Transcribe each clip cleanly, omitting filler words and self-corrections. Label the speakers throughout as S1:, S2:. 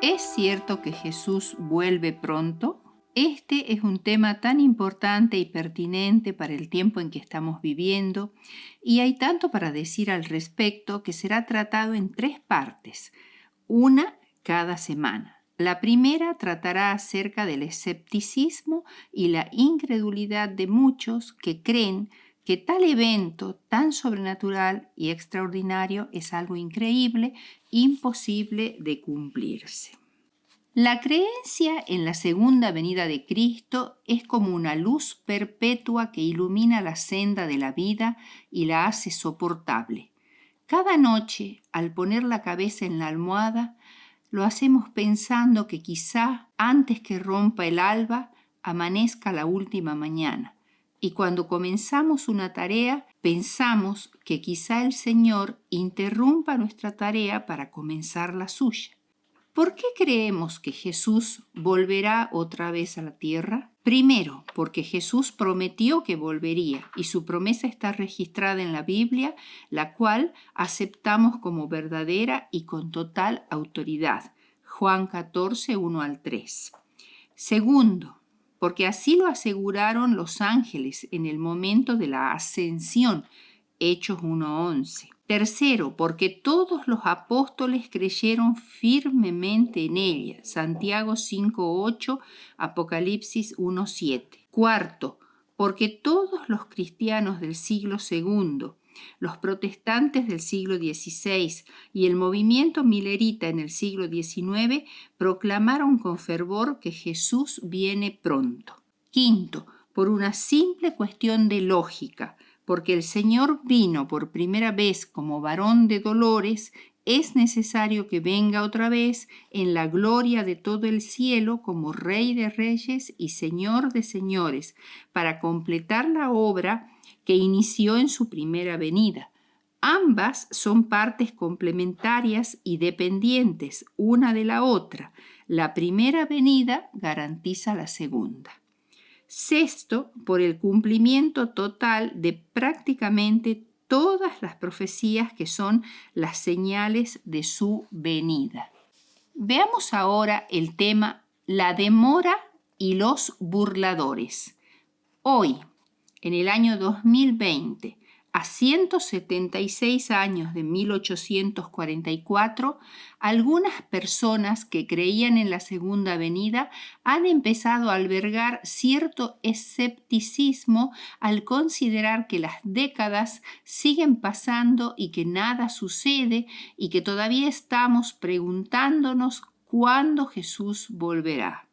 S1: ¿Es cierto que Jesús vuelve pronto? Este es un tema tan importante y pertinente para el tiempo en que estamos viviendo, y hay tanto para decir al respecto que será tratado en 3 partes, una cada semana. La primera tratará acerca del escepticismo y la incredulidad de muchos que creen que tal evento tan sobrenatural y extraordinario es algo increíble, imposible de cumplirse. La creencia en la segunda venida de Cristo es como una luz perpetua que ilumina la senda de la vida y la hace soportable. Cada noche, al poner la cabeza en la almohada, lo hacemos pensando que quizá antes que rompa el alba, amanezca la última mañana. Y cuando comenzamos una tarea, pensamos que quizá el Señor interrumpa nuestra tarea para comenzar la suya. ¿Por qué creemos que Jesús volverá otra vez a la tierra? Primero, porque Jesús prometió que volvería y su promesa está registrada en la Biblia, la cual aceptamos como verdadera y con total autoridad. Juan 14, 1 al 3. Segundo, porque así lo aseguraron los ángeles en el momento de la ascensión. Hechos 1:11. Tercero, porque todos los apóstoles creyeron firmemente en ella. Santiago 5:8, Apocalipsis 1:7. Cuarto, porque todos los cristianos del siglo II, los protestantes del siglo XVI y el movimiento milerita en el siglo XIX proclamaron con fervor que Jesús viene pronto. Quinto, por una simple cuestión de lógica, porque el Señor vino por primera vez como varón de dolores, es necesario que venga otra vez en la gloria de todo el cielo como Rey de reyes y Señor de señores, para completar la obra que inició en su primera venida. Ambas son partes complementarias y dependientes una de la otra. La primera venida garantiza la segunda. Sexto, por el cumplimiento total de prácticamente todas las profecías que son las señales de su venida. Veamos ahora el tema la demora y los burladores. Hoy, en el año 2020, a 176 años de 1844, algunas personas que creían en la segunda venida han empezado a albergar cierto escepticismo al considerar que las décadas siguen pasando y que nada sucede y que todavía estamos preguntándonos cuándo Jesús volverá.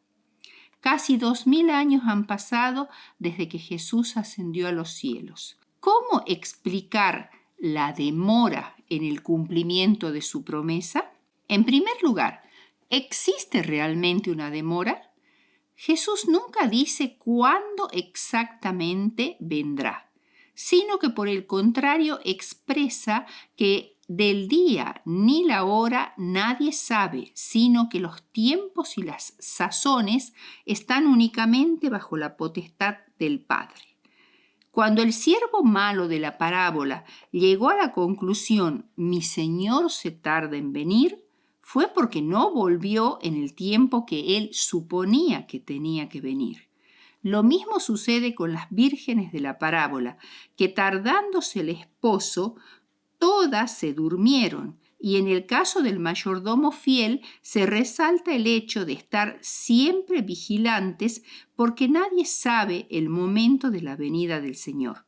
S1: Casi 2000 años han pasado desde que Jesús ascendió a los cielos. ¿Cómo explicar la demora en el cumplimiento de su promesa? En primer lugar, ¿existe realmente una demora? Jesús nunca dice cuándo exactamente vendrá, sino que por el contrario expresa que del día ni la hora nadie sabe, sino que los tiempos y las sazones están únicamente bajo la potestad del Padre. Cuando el siervo malo de la parábola llegó a la conclusión, mi Señor se tarda en venir, fue porque no volvió en el tiempo que él suponía que tenía que venir. Lo mismo sucede con las vírgenes de la parábola, que tardándose el esposo, todas se durmieron, y en el caso del mayordomo fiel se resalta el hecho de estar siempre vigilantes porque nadie sabe el momento de la venida del Señor.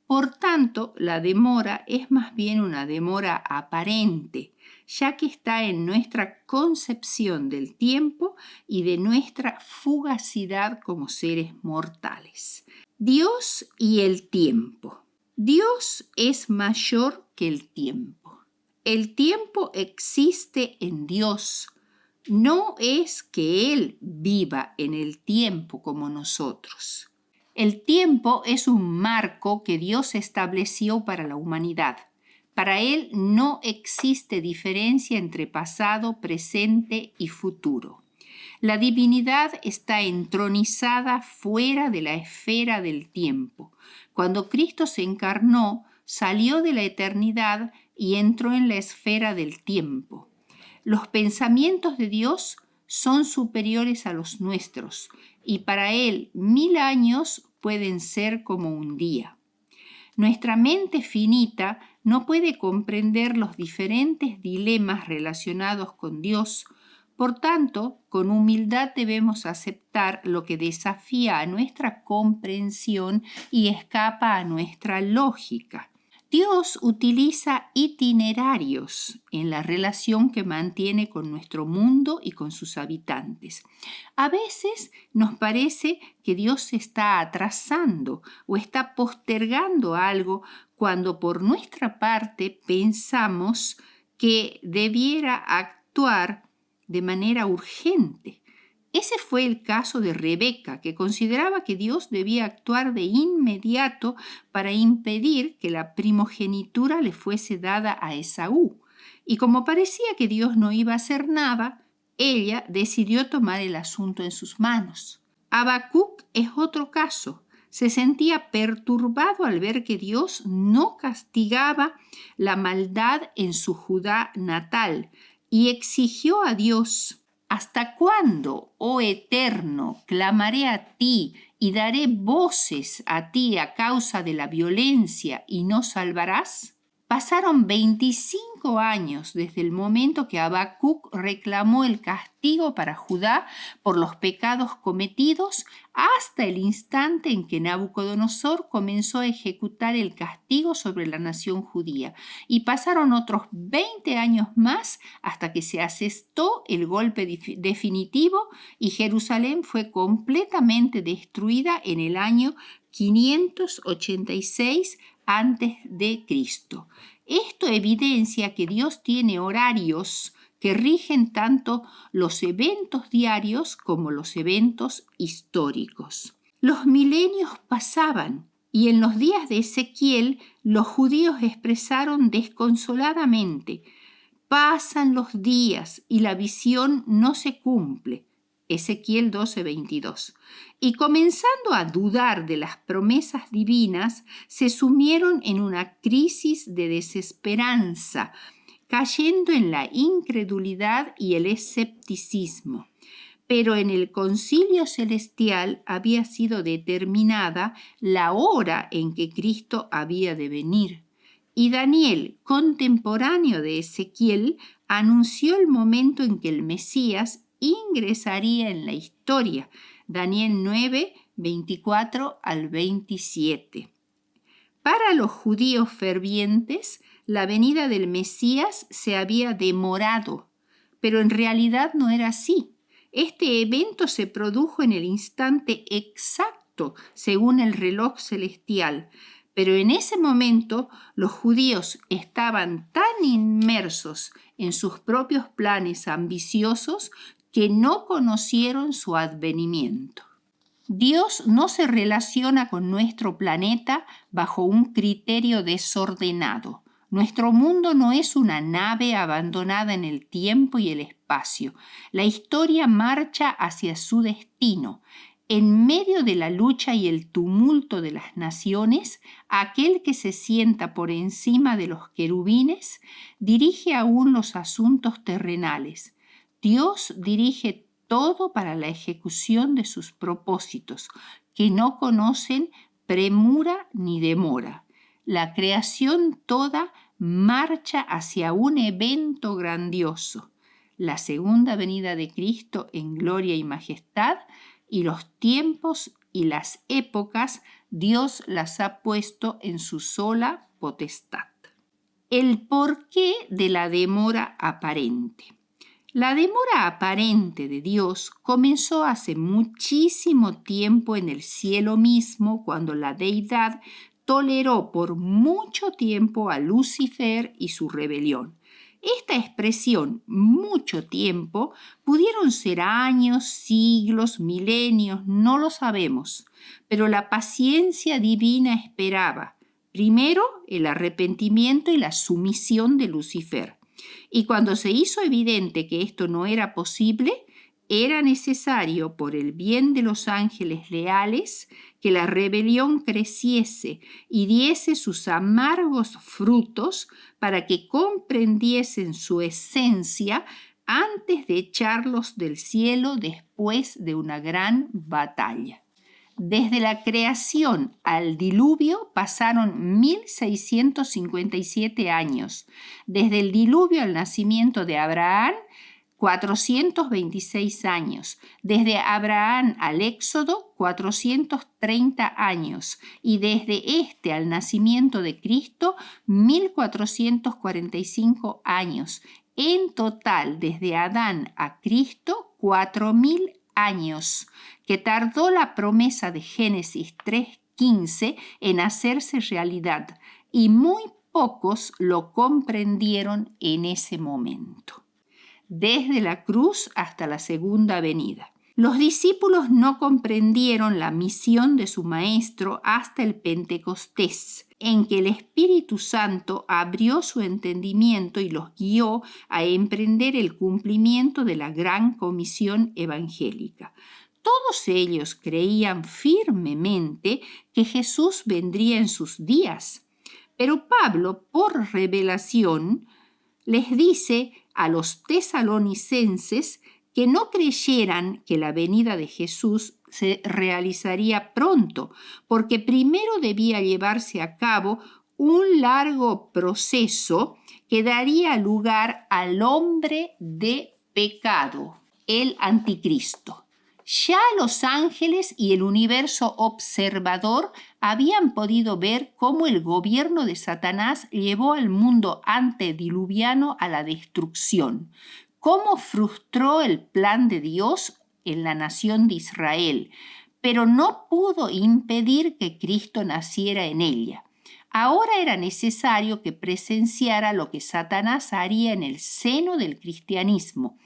S1: Por tanto, la demora es más bien una demora aparente, ya que está en nuestra concepción del tiempo y de nuestra fugacidad como seres mortales. Dios y el tiempo. Dios es mayor que el tiempo. El tiempo existe en Dios. No es que Él viva en el tiempo como nosotros. El tiempo es un marco que Dios estableció para la humanidad. Para Él no existe diferencia entre pasado, presente y futuro. La divinidad está entronizada fuera de la esfera del tiempo. Cuando Cristo se encarnó, salió de la eternidad y entró en la esfera del tiempo. Los pensamientos de Dios son superiores a los nuestros, y para Él 1000 años pueden ser como un día. Nuestra mente finita no puede comprender los diferentes dilemas relacionados con Dios. Por tanto, con humildad debemos aceptar lo que desafía a nuestra comprensión y escapa a nuestra lógica. Dios utiliza itinerarios en la relación que mantiene con nuestro mundo y con sus habitantes. A veces nos parece que Dios se está atrasando o está postergando algo cuando por nuestra parte pensamos que debiera actuar de manera urgente. Ese fue el caso de Rebeca, que consideraba que Dios debía actuar de inmediato para impedir que la primogenitura le fuese dada a Esaú. Y como parecía que Dios no iba a hacer nada, ella decidió tomar el asunto en sus manos. Habacuc es otro caso. Se sentía perturbado al ver que Dios no castigaba la maldad en su Judá natal y exigió a Dios: ¿hasta cuándo, oh Eterno, clamaré a ti y daré voces a ti a causa de la violencia y no salvarás? Pasaron 25 años desde el momento que Habacuc reclamó el castigo para Judá por los pecados cometidos hasta el instante en que Nabucodonosor comenzó a ejecutar el castigo sobre la nación judía. Y pasaron otros 20 años más hasta que se asestó el golpe definitivo y Jerusalén fue completamente destruida en el año 586 antes de Cristo. Esto evidencia que Dios tiene horarios que rigen tanto los eventos diarios como los eventos históricos. Los milenios pasaban y en los días de Ezequiel los judíos expresaron desconsoladamente: pasan los días y la visión no se cumple. Ezequiel 12:22. Y comenzando a dudar de las promesas divinas, se sumieron en una crisis de desesperanza, cayendo en la incredulidad y el escepticismo. Pero en el concilio celestial había sido determinada la hora en que Cristo había de venir. Y Daniel, contemporáneo de Ezequiel, anunció el momento en que el Mesías ingresaría en la historia. Daniel 9, 24 al 27. Para los judíos fervientes, la venida del Mesías se había demorado, pero en realidad no era así. Este evento se produjo en el instante exacto, según el reloj celestial, pero en ese momento los judíos estaban tan inmersos en sus propios planes ambiciosos que no conocieron su advenimiento. Dios no se relaciona con nuestro planeta bajo un criterio desordenado. Nuestro mundo no es una nave abandonada en el tiempo y el espacio. La historia marcha hacia su destino. En medio de la lucha y el tumulto de las naciones, aquel que se sienta por encima de los querubines dirige aún los asuntos terrenales. Dios dirige todo para la ejecución de sus propósitos, que no conocen premura ni demora. La creación toda marcha hacia un evento grandioso, la segunda venida de Cristo en gloria y majestad, y los tiempos y las épocas Dios las ha puesto en su sola potestad. El porqué de la demora aparente. La demora aparente de Dios comenzó hace muchísimo tiempo en el cielo mismo, cuando la deidad toleró por mucho tiempo a Lucifer y su rebelión. Esta expresión, mucho tiempo, pudieron ser años, siglos, milenios, no lo sabemos, pero la paciencia divina esperaba, primero, el arrepentimiento y la sumisión de Lucifer. Y cuando se hizo evidente que esto no era posible, era necesario, por el bien de los ángeles leales, que la rebelión creciese y diese sus amargos frutos para que comprendiesen su esencia, antes de echarlos del cielo después de una gran batalla. Desde la creación al diluvio pasaron 1657 años. Desde el diluvio al nacimiento de Abraham, 426 años. Desde Abraham al Éxodo, 430 años. Y desde este al nacimiento de Cristo, 1445 años. En total, desde Adán a Cristo, 4000 años, que tardó la promesa de Génesis 3:15 en hacerse realidad, y muy pocos lo comprendieron en ese momento. Desde la cruz hasta la segunda venida. Los discípulos no comprendieron la misión de su maestro hasta el Pentecostés, en que el Espíritu Santo abrió su entendimiento y los guió a emprender el cumplimiento de la gran comisión evangélica. Todos ellos creían firmemente que Jesús vendría en sus días, pero Pablo, por revelación, les dice a los tesalonicenses que no creyeran que la venida de Jesús se realizaría pronto, porque primero debía llevarse a cabo un largo proceso que daría lugar al hombre de pecado, el anticristo. Ya los ángeles y el universo observador habían podido ver cómo el gobierno de Satanás llevó al mundo antediluviano a la destrucción, cómo frustró el plan de Dios en la nación de Israel, pero no pudo impedir que Cristo naciera en ella. Ahora era necesario que presenciara lo que Satanás haría en el seno del cristianismo,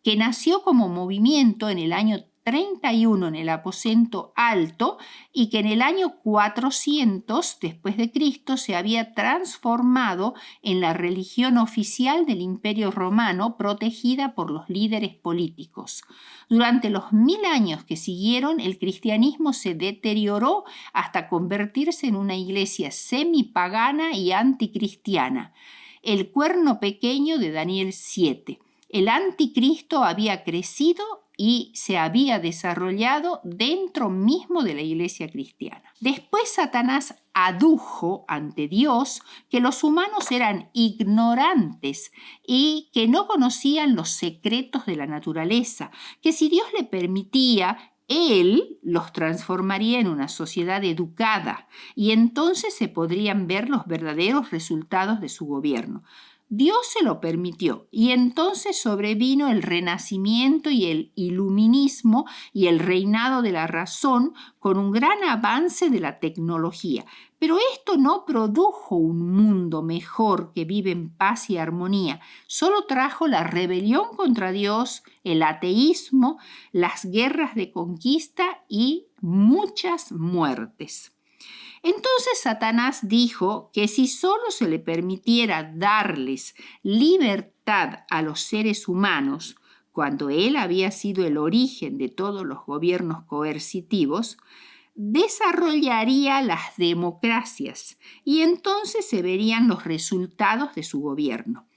S1: que nació como movimiento en el año 31 en el aposento alto y que en el año 400 después de Cristo se había transformado en la religión oficial del Imperio Romano, protegida por los líderes políticos. Durante los 1000 años que siguieron, el cristianismo se deterioró hasta convertirse en una iglesia semipagana y anticristiana, el cuerno pequeño de Daniel 7. El anticristo había crecido y se había desarrollado dentro mismo de la iglesia cristiana. Después Satanás adujo ante Dios que los humanos eran ignorantes y que no conocían los secretos de la naturaleza, que si Dios le permitía, Él los transformaría en una sociedad educada y entonces se podrían ver los verdaderos resultados de su gobierno. Dios se lo permitió y entonces sobrevino el Renacimiento y el Iluminismo y el reinado de la razón con un gran avance de la tecnología. Pero esto no produjo un mundo mejor que vive en paz y armonía, solo trajo la rebelión contra Dios, el ateísmo, las guerras de conquista y muchas muertes. Entonces Satanás dijo que si solo se le permitiera darles libertad a los seres humanos, cuando él había sido el origen de todos los gobiernos coercitivos, desarrollaría las democracias y entonces se verían los resultados de su gobierno.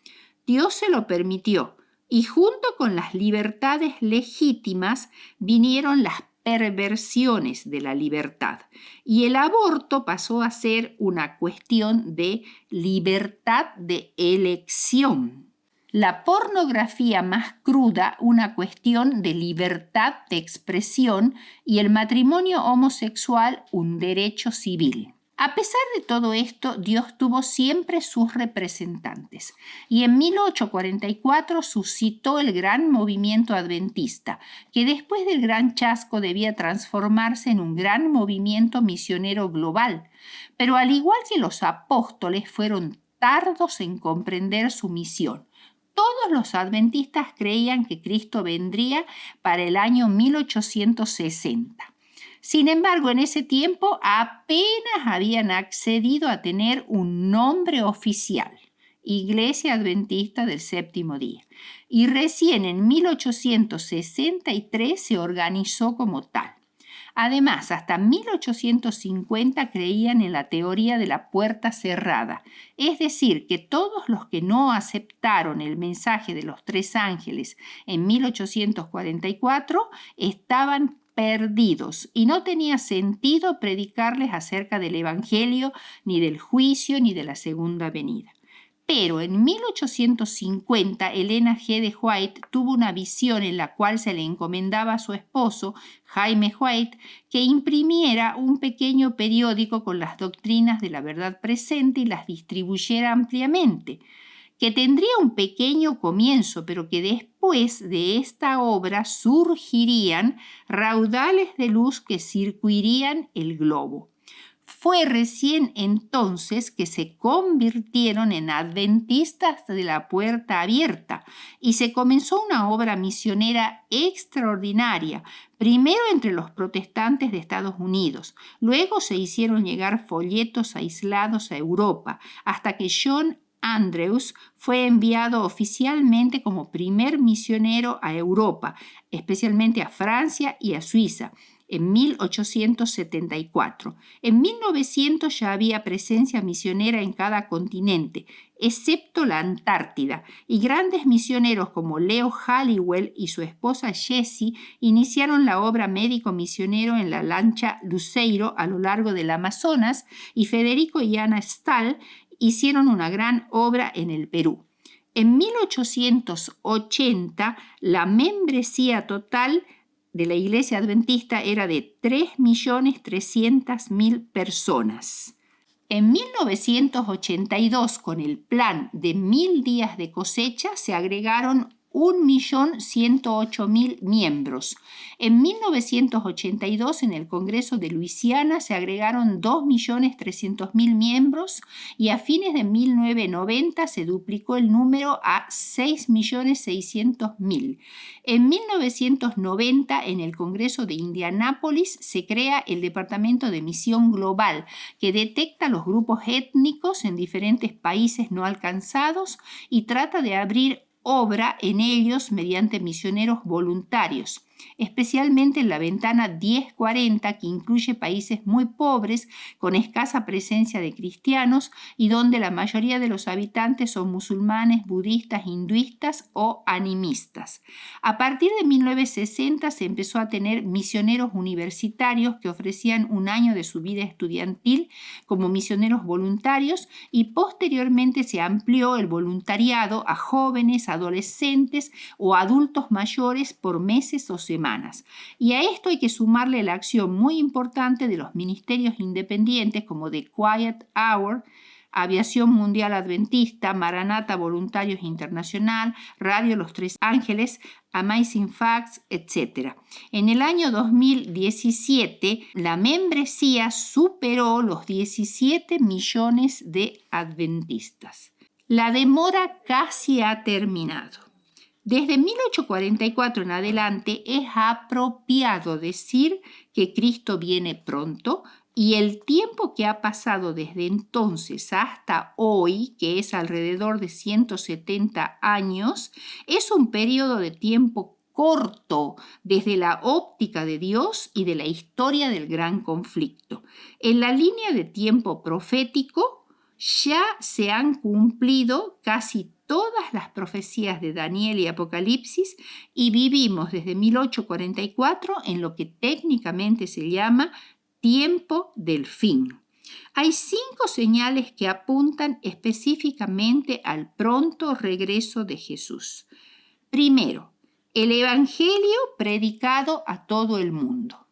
S1: Dios se lo permitió y junto con las libertades legítimas vinieron las perversiones de la libertad y el aborto pasó a ser una cuestión de libertad de elección. La pornografía más cruda, una cuestión de libertad de expresión y el matrimonio homosexual, un derecho civil. A pesar de todo esto, Dios tuvo siempre sus representantes y en 1844 suscitó el gran movimiento adventista, que después del gran chasco debía transformarse en un gran movimiento misionero global. Pero al igual que los apóstoles, fueron tardos en comprender su misión. Todos los adventistas creían que Cristo vendría para el año 1860. Sin embargo, en ese tiempo apenas habían accedido a tener un nombre oficial, Iglesia Adventista del Séptimo Día, y recién en 1863 se organizó como tal. Además, hasta 1850 creían en la teoría de la puerta cerrada, es decir, que todos los que no aceptaron el mensaje de los tres ángeles en 1844 estaban perdidos y no tenía sentido predicarles acerca del Evangelio, ni del juicio, ni de la segunda venida. Pero en 1850 Elena G. de White tuvo una visión en la cual se le encomendaba a su esposo, Jaime White, que imprimiera un pequeño periódico con las doctrinas de la verdad presente y las distribuyera ampliamente, que tendría un pequeño comienzo, pero que después de esta obra surgirían raudales de luz que circuirían el globo. Fue recién entonces que se convirtieron en adventistas de la puerta abierta y se comenzó una obra misionera extraordinaria, primero entre los protestantes de Estados Unidos, luego se hicieron llegar folletos aislados a Europa, hasta que John Andrews fue enviado oficialmente como primer misionero a Europa, especialmente a Francia y a Suiza, en 1874. En 1900 ya había presencia misionera en cada continente, excepto la Antártida, y grandes misioneros como Leo Halliwell y su esposa Jessie iniciaron la obra médico-misionero en la lancha Luceiro a lo largo del Amazonas, y Federico y Ana Stahl hicieron una gran obra en el Perú. En 1880, la membresía total de la Iglesia Adventista era de 3.300.000 personas. En 1982, con el plan de 1.000 días de cosecha, se agregaron 1.108.000 miembros. En 1982, en el Congreso de Luisiana, se agregaron 2.300.000 miembros y a fines de 1990 se duplicó el número a 6.600.000. En 1990, en el Congreso de Indianápolis, se crea el Departamento de Misión Global, que detecta los grupos étnicos en diferentes países no alcanzados y trata de abrir obra en ellos mediante misioneros voluntarios, especialmente en la ventana 1040, que incluye países muy pobres con escasa presencia de cristianos y donde la mayoría de los habitantes son musulmanes, budistas, hinduistas o animistas. A partir de 1960 se empezó a tener misioneros universitarios que ofrecían un año de su vida estudiantil como misioneros voluntarios, y posteriormente se amplió el voluntariado a jóvenes, adolescentes o adultos mayores por meses o semanas. Y a esto hay que sumarle la acción muy importante de los ministerios independientes como The Quiet Hour, Aviación Mundial Adventista, Maranata Voluntarios Internacional, Radio Los Tres Ángeles, Amazing Facts, etc. En el año 2017, la membresía superó los 17 millones de adventistas. La demora casi ha terminado. Desde 1844 en adelante es apropiado decir que Cristo viene pronto, y el tiempo que ha pasado desde entonces hasta hoy, que es alrededor de 170 años, es un periodo de tiempo corto desde la óptica de Dios y de la historia del gran conflicto. En la línea de tiempo profético ya se han cumplido casi todas las profecías de Daniel y Apocalipsis, y vivimos desde 1844 en lo que técnicamente se llama tiempo del fin. Hay 5 señales que apuntan específicamente al pronto regreso de Jesús. Primero, el Evangelio predicado a todo el mundo.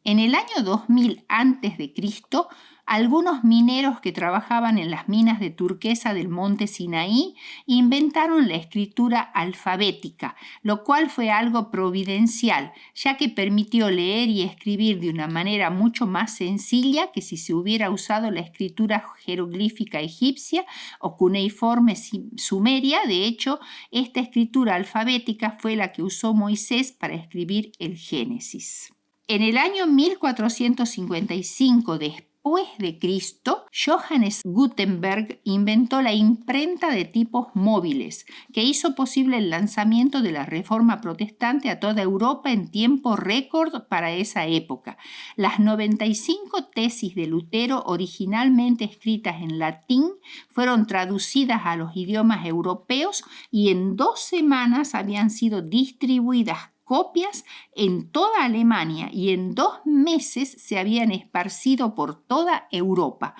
S1: En el año 2000 a.C., algunos mineros que trabajaban en las minas de turquesa del monte Sinaí inventaron la escritura alfabética, lo cual fue algo providencial, ya que permitió leer y escribir de una manera mucho más sencilla que si se hubiera usado la escritura jeroglífica egipcia o cuneiforme sumeria. De hecho, esta escritura alfabética fue la que usó Moisés para escribir el Génesis. En el año 1455 después después de Cristo, Johannes Gutenberg inventó la imprenta de tipos móviles, que hizo posible el lanzamiento de la Reforma Protestante a toda Europa en tiempo récord para esa época. Las 95 tesis de Lutero, originalmente escritas en latín, fueron traducidas a los idiomas europeos y en 2 semanas habían sido distribuidas copias en toda Alemania y en 2 meses se habían esparcido por toda Europa.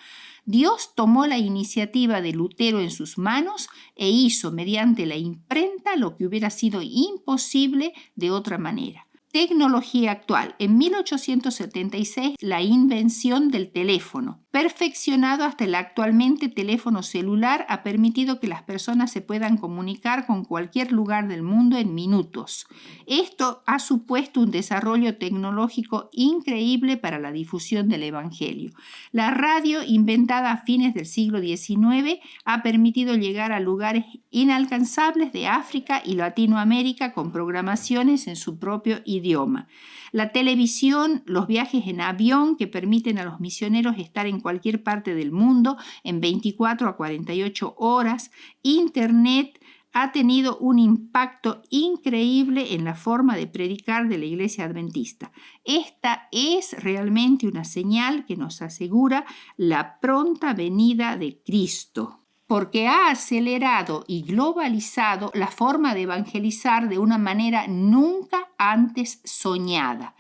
S1: Dios tomó la iniciativa de Lutero en sus manos e hizo mediante la imprenta lo que hubiera sido imposible de otra manera. Tecnología actual. En 1876, la invención del teléfono, perfeccionado hasta el actualmente teléfono celular, ha permitido que las personas se puedan comunicar con cualquier lugar del mundo en minutos. Esto ha supuesto un desarrollo tecnológico increíble para la difusión del Evangelio. La radio, inventada a fines del siglo XIX, ha permitido llegar a lugares inalcanzables de África y Latinoamérica con programaciones en su propio idioma. La televisión, los viajes en avión que permiten a los misioneros estar en cualquier parte del mundo en 24 a 48 horas, Internet ha tenido un impacto increíble en la forma de predicar de la Iglesia Adventista. Esta es realmente una señal que nos asegura la pronta venida de Cristo, porque ha acelerado y globalizado la forma de evangelizar de una manera nunca antes soñada.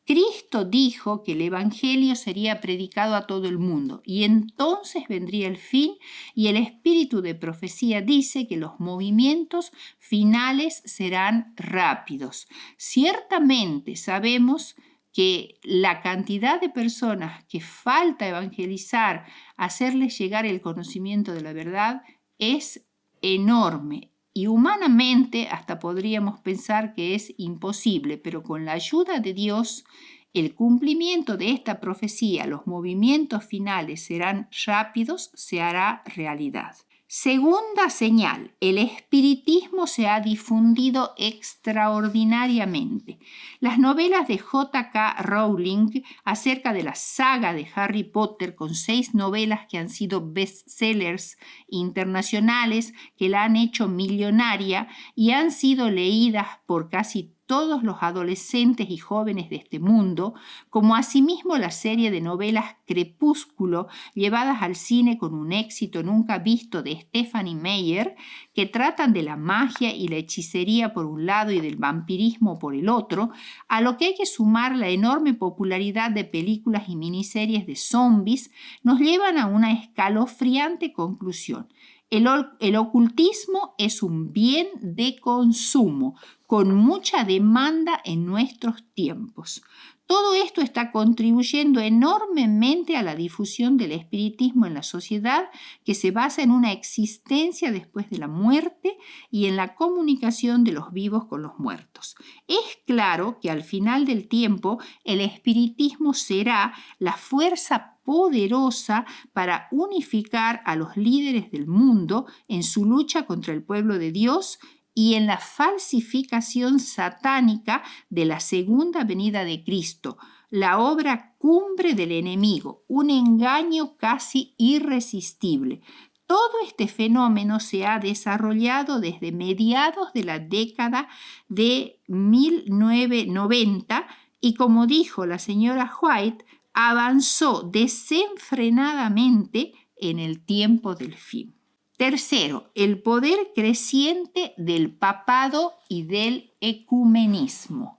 S1: Cristo dijo que el Evangelio sería predicado a todo el mundo y entonces vendría el fin, y el espíritu de profecía dice que los movimientos finales serán rápidos. Ciertamente sabemos que la cantidad de personas que falta evangelizar, hacerles llegar el conocimiento de la verdad, es enorme. Y humanamente hasta podríamos pensar que es imposible, pero con la ayuda de Dios, el cumplimiento de esta profecía, los movimientos finales serán rápidos, se hará realidad. Segunda señal, el espiritismo se ha difundido extraordinariamente. Las novelas de J.K. Rowling acerca de la saga de Harry Potter, con 6 novelas que han sido bestsellers internacionales que la han hecho millonaria y han sido leídas por casi todos los adolescentes y jóvenes de este mundo, como asimismo la serie de novelas Crepúsculo, llevadas al cine con un éxito nunca visto de Stephenie Meyer, que tratan de la magia y la hechicería por un lado y del vampirismo por el otro, a lo que hay que sumar la enorme popularidad de películas y miniseries de zombies, nos llevan a una escalofriante conclusión. El ocultismo es un bien de consumo, con mucha demanda en nuestros tiempos. Todo esto está contribuyendo enormemente a la difusión del espiritismo en la sociedad, que se basa en una existencia después de la muerte y en la comunicación de los vivos con los muertos. Es claro que al final del tiempo el espiritismo será la fuerza poderosa para unificar a los líderes del mundo en su lucha contra el pueblo de Dios y en la falsificación satánica de la segunda venida de Cristo, la obra cumbre del enemigo, un engaño casi irresistible. Todo este fenómeno se ha desarrollado desde mediados de la década de 1990 y, como dijo la señora White, avanzó desenfrenadamente en el tiempo del fin. Tercero, el poder creciente del papado y del ecumenismo.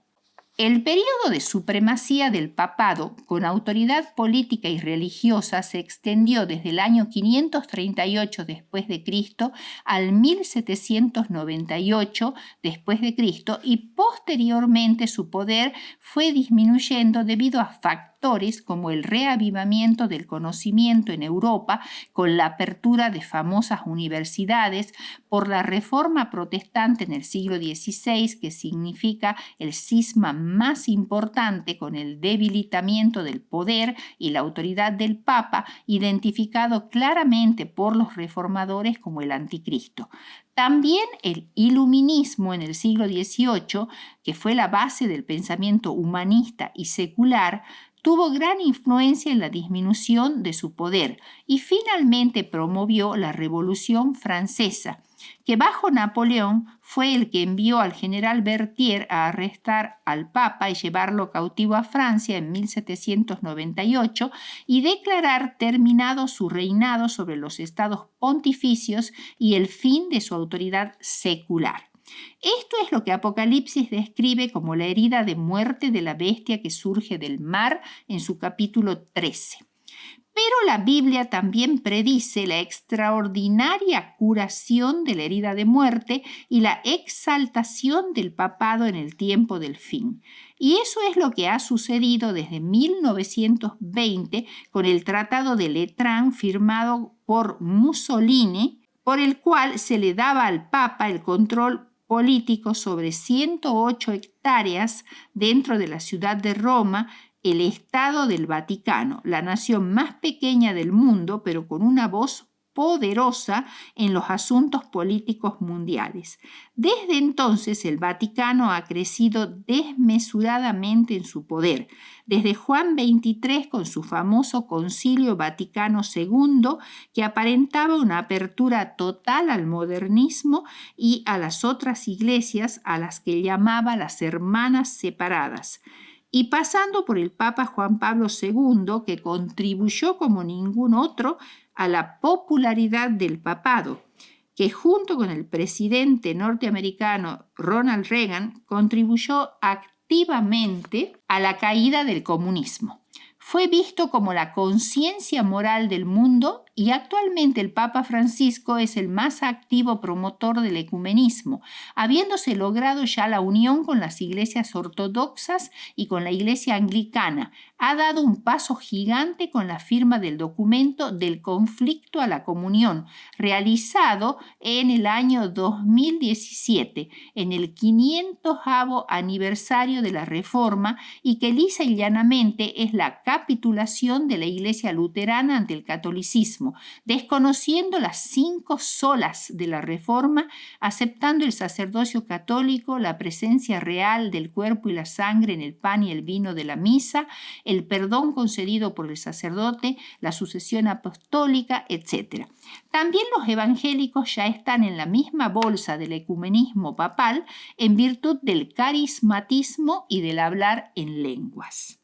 S1: El periodo de supremacía del papado, con autoridad política y religiosa, se extendió desde el año 538 después de Cristo al 1798 después de Cristo, y posteriormente su poder fue disminuyendo debido a factores como el reavivamiento del conocimiento en Europa con la apertura de famosas universidades, por la Reforma Protestante en el siglo XVI, que significa el cisma más importante con el debilitamiento del poder y la autoridad del Papa, identificado claramente por los reformadores como el anticristo. También el iluminismo en el siglo XVIII, que fue la base del pensamiento humanista y secular, tuvo gran influencia en la disminución de su poder y finalmente promovió la Revolución Francesa, que bajo Napoleón fue el que envió al general Berthier a arrestar al Papa y llevarlo cautivo a Francia en 1798 y declarar terminado su reinado sobre los estados pontificios y el fin de su autoridad secular. Esto es lo que Apocalipsis describe como la herida de muerte de la bestia que surge del mar en su capítulo 13. Pero la Biblia también predice la extraordinaria curación de la herida de muerte y la exaltación del papado en el tiempo del fin. Y eso es lo que ha sucedido desde 1920 con el Tratado de Letrán firmado por Mussolini, por el cual se le daba al Papa el control político sobre 108 hectáreas dentro de la ciudad de Roma, el Estado del Vaticano, la nación más pequeña del mundo, pero con una voz poderosa en los asuntos políticos mundiales. Desde entonces el Vaticano ha crecido desmesuradamente en su poder. Desde Juan XXIII con su famoso Concilio Vaticano II, que aparentaba una apertura total al modernismo y a las otras iglesias a las que llamaba las hermanas separadas, y pasando por el Papa Juan Pablo II, que contribuyó como ningún otro a la popularidad del papado, que junto con el presidente norteamericano Ronald Reagan contribuyó activamente a la caída del comunismo. Fue visto como la conciencia moral del mundo y actualmente el Papa Francisco es el más activo promotor del ecumenismo, habiéndose logrado ya la unión con las iglesias ortodoxas y con la iglesia anglicana. Ha dado un paso gigante con la firma del documento del conflicto a la comunión, realizado en el año 2017, en el 500º aniversario de la Reforma, y que lisa y llanamente es la capitulación de la Iglesia luterana ante el catolicismo, desconociendo las 5 solas de la Reforma, aceptando el sacerdocio católico, la presencia real del cuerpo y la sangre en el pan y el vino de la misa, el perdón concedido por el sacerdote, la sucesión apostólica, etc. También los evangélicos ya están en la misma bolsa del ecumenismo papal en virtud del carismatismo y del hablar en lenguas.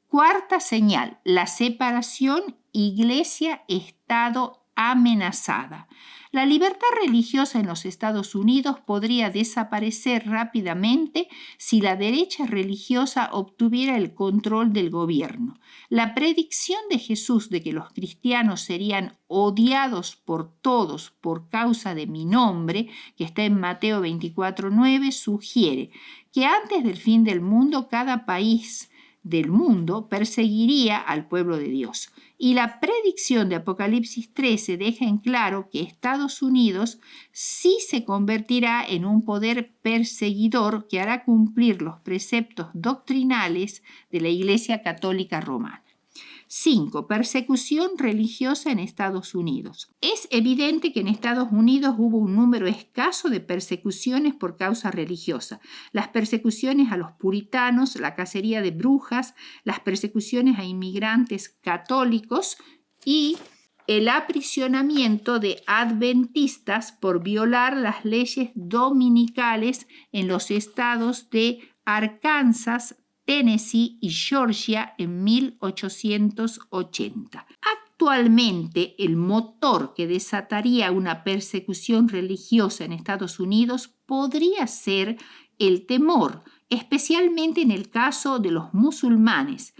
S1: Cuarta señal, la separación iglesia-estado amenazada. La libertad religiosa en los Estados Unidos podría desaparecer rápidamente si la derecha religiosa obtuviera el control del gobierno. La predicción de Jesús de que los cristianos serían odiados por todos por causa de mi nombre, que está en Mateo 24:9, sugiere que antes del fin del mundo cada país del mundo perseguiría al pueblo de Dios. Y la predicción de Apocalipsis 13 deja en claro que Estados Unidos sí se convertirá en un poder perseguidor que hará cumplir los preceptos doctrinales de la Iglesia Católica Romana. 5. Persecución religiosa en Estados Unidos. Es evidente que en Estados Unidos hubo un número escaso de persecuciones por causa religiosa. Las persecuciones a los puritanos, la cacería de brujas, las persecuciones a inmigrantes católicos y el aprisionamiento de adventistas por violar las leyes dominicales en los estados de Arkansas, Tennessee y Georgia en 1880. Actualmente, el motor que desataría una persecución religiosa en Estados Unidos podría ser el temor, especialmente en el caso de los musulmanes,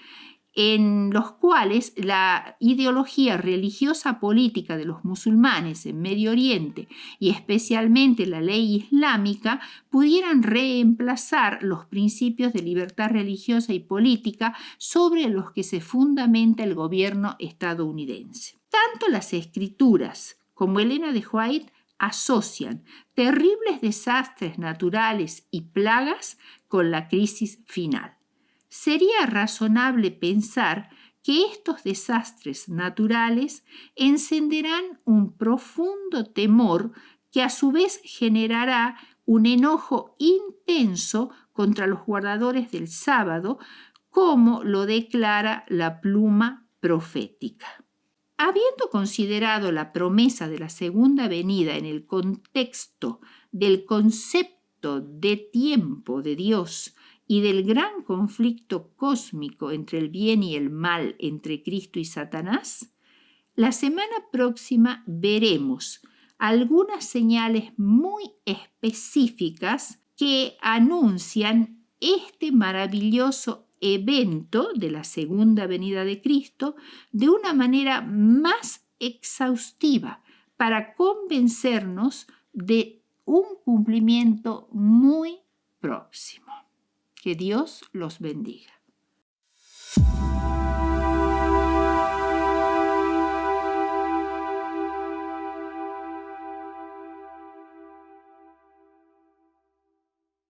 S1: en los cuales la ideología religiosa política de los musulmanes en Medio Oriente y especialmente la ley islámica pudieran reemplazar los principios de libertad religiosa y política sobre los que se fundamenta el gobierno estadounidense. Tanto las escrituras como Elena de White asocian terribles desastres naturales y plagas con la crisis final. Sería razonable pensar que estos desastres naturales encenderán un profundo temor que a su vez generará un enojo intenso contra los guardadores del sábado, como lo declara la pluma profética. Habiendo considerado la promesa de la segunda venida en el contexto del concepto de tiempo de Dios y del gran conflicto cósmico entre el bien y el mal, entre Cristo y Satanás, la semana próxima veremos algunas señales muy específicas que anuncian este maravilloso evento de la segunda venida de Cristo de una manera más exhaustiva para convencernos de un cumplimiento muy próximo. Que Dios los bendiga.